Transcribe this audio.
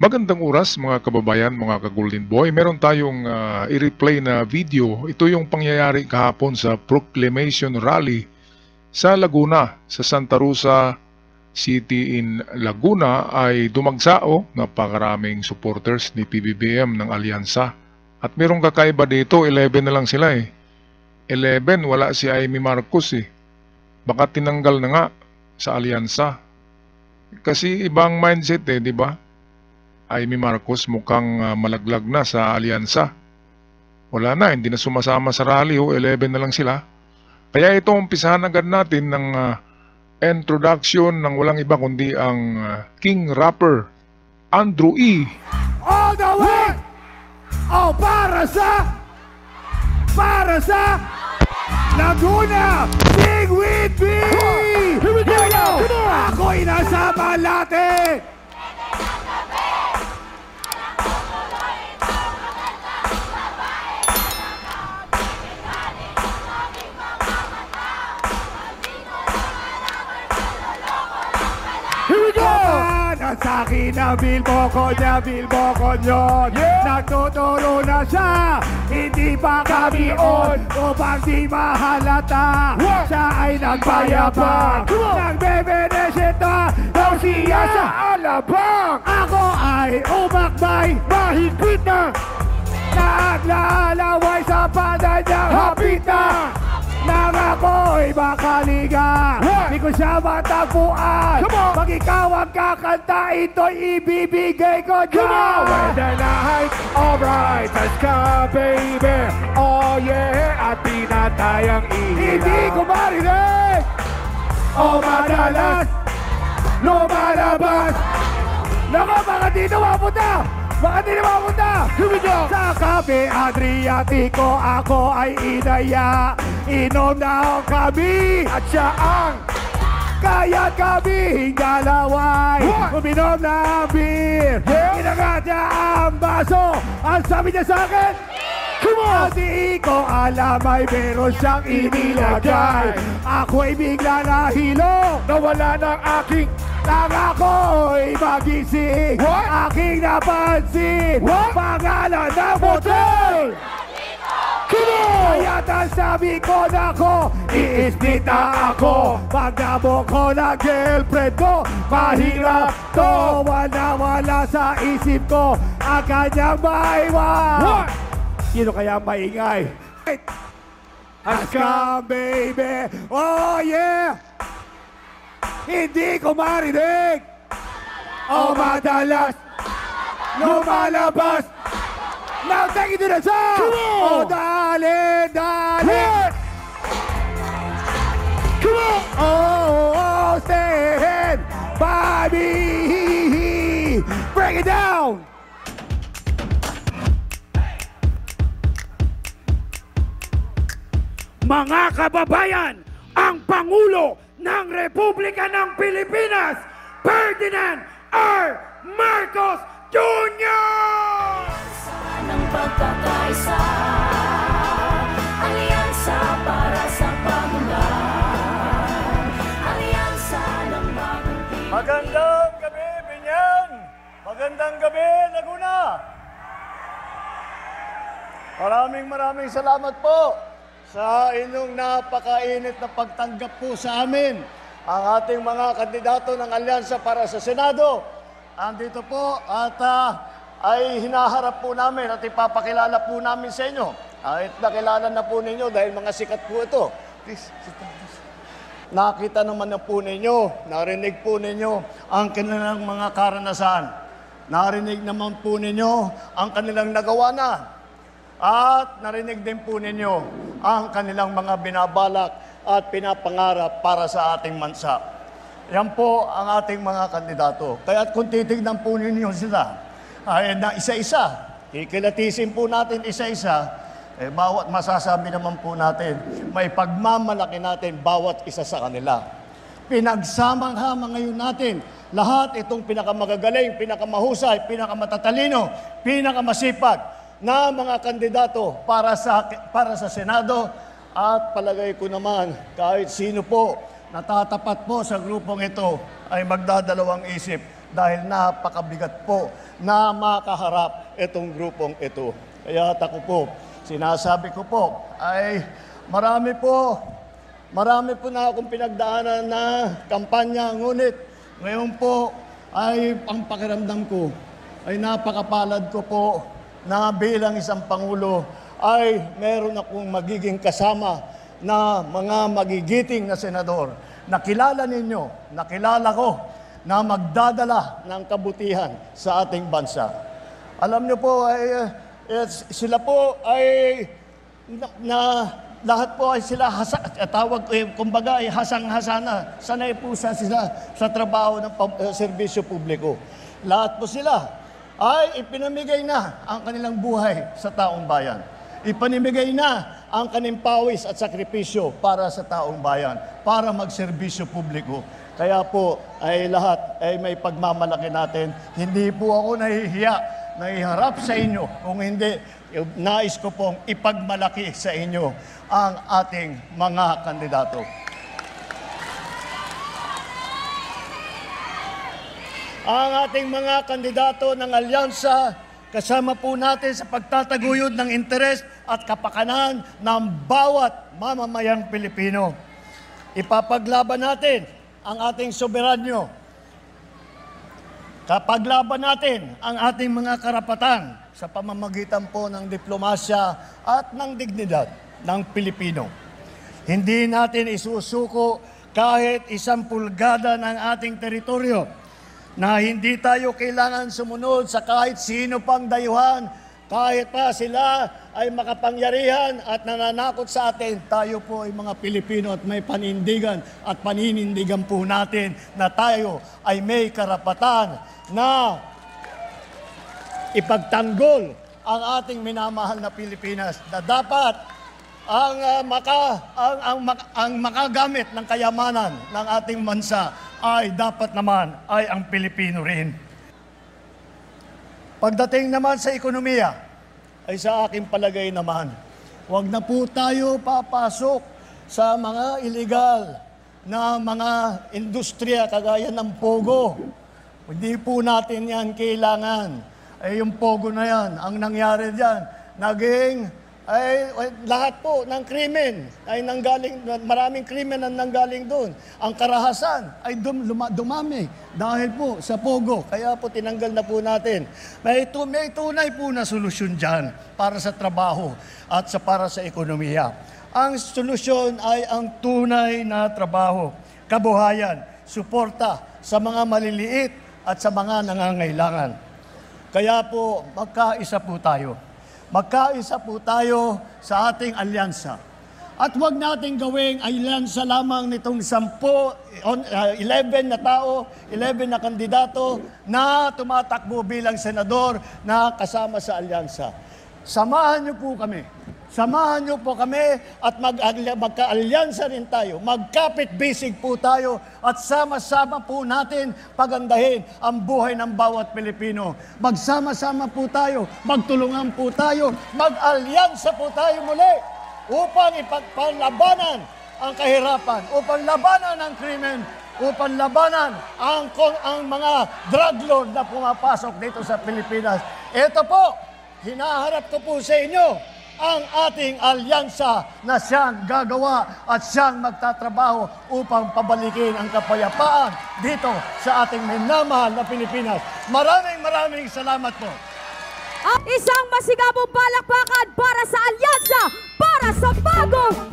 Magandang oras mga kababayan, mga ka-Golden Boy. Meron tayong i-replay na video. Ito yung pangyayari kahapon sa Proclamation Rally sa Laguna, sa Santa Rosa City in Laguna ay dumagsao. Napakaraming supporters ni PBBM ng Alyansa. At merong kakaiba dito, 11 na lang sila eh. 11, wala si Amy Marcos eh. Baka tinanggal na nga sa Alyansa. Kasi ibang mindset eh, di ba? Amy Marcos mukhang malaglag na sa alyansa. Wala na, hindi na sumasama sa rally, 11 na lang sila. Kaya ito umpisahan agad natin ng introduction ng walang iba kundi ang King Rapper, Andrew E. All the way! Oh, para sa Laguna! Sing with me! Here we go! Ako'y nasa Malate! Sa akin na bilbokon yun Nagtuturo na siya, hindi pa kami on Upang di mahalata, siya ay nagbayabang Nagbebenesita, daw siya sa alabang Ako ay umakbay, mahigpit na Naglalaway sa paday niyang hapit na Nang ako'y makaliga, di ko siya matagpuan Pag ikaw ang kakanta, ito'y ibibigay ko dyan When the night's alright, let's go baby Oh yeah, at pinatay ang ilaw Hindi ko marinig O madalas, lumalabas Naku, baka dito mapunta Bakit di naman punta? Sa Cafe Adriatico ako ay inaya Inom na kami at siya ang Kaya't kaming dalaway Uminom na beer Inagat niya ang baso Ang sabi niya sa akin Di ko alam ay meron siyang inilagay Ako'y bigla nahilo Nawala ng aking Nang ako'y magising Aking napansin Pangalan ng motel Kaya't ang sabi ko na ko I-split na ako Pagdamo ko ng girlfriend ko Mahirap to Wala sa isip ko Ang kanyang maiwan Sino kaya maingay? Aska baby Oh yeah Hindi ko marinig O madalas lumalabas Now take it to the top Oh dali Come on Oh stand by me Break it down Mga kababayan, ang Pangulo ng Republika ng Pilipinas, Ferdinand R. Marcos Jr. Ng pagkakaisa, alyansa para sa pamulan, alyansa ng bagong Pilipinas. Magandang gabi, Binyan! Magandang gabi, Laguna! Maraming salamat po sa inyong napakainit na pagtanggap po sa amin ang ating mga kandidato ng Alyansa para sa Senado. Andito po at ay hinaharap po namin at ipapakilala po namin sa inyo. At nakilala na po ninyo dahil mga sikat po ito. Please, sit down, please. Nakita naman na po ninyo, narinig po ninyo ang kanilang mga karanasan. Narinig naman po ninyo ang kanilang nagawa na. At narinig din po ninyo ang kanilang mga binabalak at pinapangarap para sa ating bansa. Yan po ang ating mga kandidato. Kaya kung titignan po ninyo sila, ay na isa-isa, kikilatisin po natin isa-isa, bawat masasabi naman po natin, may pagmamalaki natin bawat isa sa kanila. Pinagsamang-hama ngayon natin, lahat itong pinakamagagaling, pinakamahusay, pinakamatatalino, pinakamasipag, na mga kandidato para sa Senado at palagay ko naman kahit sino po natatapat po sa grupong ito ay magdadalawang isip dahil napakabigat po na makaharap itong grupong ito. Kaya ako po, sinasabi ko po, ay marami po na akong pinagdaanan na kampanya, ngunit ngayon po ay ang pakiramdam ko ay napakapalad ko po na bilang isang Pangulo ay meron akong magiging kasama na mga magigiting na senador. Nakilala ninyo, nakilala ko na magdadala ng kabutihan sa ating bansa. Alam niyo po, sila po ay lahat po ay sila kumbaga ay hasang-hasana. Sanay po sila sa trabaho ng serbisyo publiko. Lahat po sila ay ipinamigay na ang kanilang buhay sa taong bayan. Ipanimigay na ang kanilang pawis at sakripisyo para sa taong bayan, para magserbisyo publiko. Kaya po ay lahat ay may pagmamalaki natin. Hindi po ako nahihiya na iharap sa inyo. Kung hindi, nais ko pong ipagmalaki sa inyo ang ating mga kandidato. Ang ating mga kandidato ng alyansa, kasama po natin sa pagtataguyod ng interes at kapakanan ng bawat mamamayang Pilipino. Ipapaglaban natin ang ating soberanyo. Kapaglaban natin ang ating mga karapatan sa pamamagitan po ng diplomasya at ng dignidad ng Pilipino. Hindi natin isusuko kahit 1 pulgada ng ating teritoryo na hindi tayo kailangan sumunod sa kahit sino pang dayuhan, kahit pa sila ay makapangyarihan at nananakot sa atin. Tayo po ay mga Pilipino at may panindigan at paninindigan po natin na tayo ay may karapatan na ipagtanggol ang ating minamahal na Pilipinas, na dapat ang makagamit ng kayamanan ng ating bansa ay dapat naman ay ang Pilipino rin. Pagdating naman sa ekonomiya, ay sa aking palagay naman, huwag na po tayo papasok sa mga illegal na mga industriya kagaya ng Pogo. Hindi po natin yan kailangan. Ay yung Pogo na yan, ang nangyari dyan, lahat po ng krimen ay nanggaling, maraming krimen ang nanggaling doon. Ang karahasan ay dumami dahil po sa Pogo. Kaya po tinanggal na po natin. May tunay po na solusyon dyan para sa trabaho at para sa ekonomiya. Ang solusyon ay ang tunay na trabaho, kabuhayan, suporta sa mga maliliit at sa mga nangangailangan. Kaya po magkaisa po tayo. Magkaisa po tayo sa ating alyansa. At huwag nating gawing alyansa lamang nitong 11 na tao, 11 na kandidato na tumatakbo bilang senador na kasama sa alyansa. Samahan niyo po kami. Samahan niyo po kami at magka-alyansa rin tayo. Magkapit-bisig po tayo at sama-sama po natin pagandahin ang buhay ng bawat Pilipino. Magsama-sama po tayo, magtulungan po tayo, mag-alyansa po tayo muli upang ipagpalabanan ang kahirapan, upang labanan ang krimen, upang labanan ang mga drug lord na pumapasok dito sa Pilipinas. Ito po, hinaharap ko po sa inyo ang ating alyansa na siyang gagawa at siyang magtatrabaho upang pabalikin ang kapayapaan dito sa ating minamahal na Pilipinas. Maraming salamat po. Isang masigabong palakpakan para sa alyansa, para sa bagong